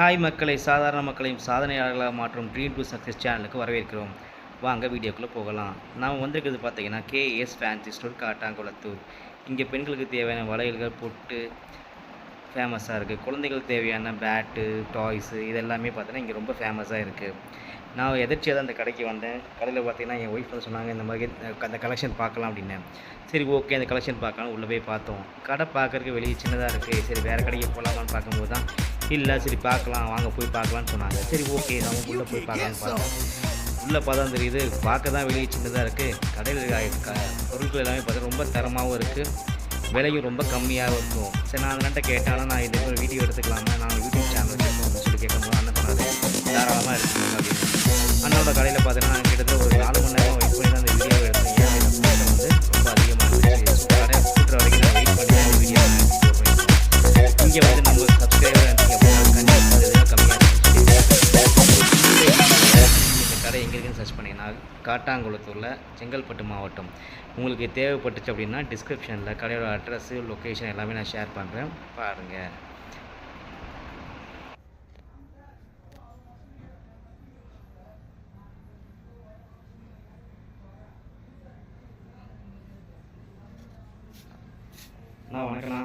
Hi மக்களை, சாதாரண மக்களையும் சாதனையாளர்களாக மாற்றும் ட்ரீம் டு சக்ஸஸ் சேனலுக்கு வரவேற்கிறோம். வாங்க வீடியோக்குள்ளே போகலாம். நாம் வந்திருக்கிறது பார்த்தீங்கன்னா கேஎஸ் ஃபேன்சி ஸ்டோர், காட்டாங்குளத்தூர். இங்கே பெண்களுக்கு தேவையான வளையல்கள், பொட்டு ஃபேமஸாக இருக்குது. குழந்தைகளுக்கு தேவையான பேட்டு, டாய்ஸு இதெல்லாமே பார்த்தீங்கன்னா இங்கே ரொம்ப ஃபேமஸாக இருக்குது. நான் எதிர்ச்சியாக தான் அந்த கடைக்கு வந்தேன். கடையில் பார்த்தீங்கன்னா என் ஒய்ஃப் வந்து சொன்னாங்க, இந்த மாதிரி அந்த கலெக்ஷன் பார்க்கலாம் அப்படின்னு. சரி, ஓகே, அந்த கலெக்ஷன் பார்க்கலாம் உள்ளே போய் பார்த்தோம். கடை பார்க்குறதுக்கு வெளியே சின்னதாக இருக்குது. சரி, வேறு கடைக்கு போகலாமான்னு பார்க்கும்போது தான் இல்லை, சரி பார்க்கலாம் வாங்க போய் பார்க்கலான்னு சொன்னாங்க. சரி, ஓகே, நம்ம உள்ளே போய் பார்க்கலான்னு பார்த்தோம். உள்ளே பார்த்தா தெரியுது, பார்க்க தான் வெளியே சின்னதாக இருக்குது. கடையில் பொருட்கள் எல்லாமே பார்த்தா ரொம்ப தரமாகவும் இருக்குது, விலையும் ரொம்ப கம்மியாகவும் இருக்கும். சரி, நான் அண்ணன்ட்ட கேட்டாலும் நான் இது ஒரு வீடியோ எடுத்துக்கலாமா, நான் யூடியூப் சேனல் வச்சுருக்கோம் சொல்லி கேட்கும்போது அண்ணன் சொன்னார் தாராளமாக எடுத்துக்கோங்க அப்படின்னு. அண்ணனோட கடையில் பார்த்தீங்கன்னா நான் கிட்டத்தட்ட ஒரு 4 மணி நேரம் வெயிட் பண்ணி தான் அந்த வீடியோவை எடுத்தேன். ஏன் இந்த கூட்டம் வந்து ரொம்ப அதிகமாக இருந்துச்சு. கடை கூட்டுற வரைக்கும் நான் வெயிட் பண்ணி தான் இந்த வீடியோ நான் எடுத்து போடுறேன். இங்கே வந்து நம்ம சப்ஸ்கிரைபர் இருந்தீங்க அப்படின்னா கண்டிப்பாக இதெல்லாம் கம்மியாக இருக்குன்னு இந்த கடை எங்கே இருக்குன்னு சர்ச் பண்ணிங்கன்னா காட்டாங்குளத்தூரில், செங்கல்பட்டு மாவட்டம். உங்களுக்கு தேவைப்பட்டுச்சு அப்படின்னா டிஸ்கிரிப்ஷனில் கடையோட அட்ரஸு, லொக்கேஷன் எல்லாமே நான் ஷேர் பண்ணுறேன், பாருங்கள். வணக்கண்ணா.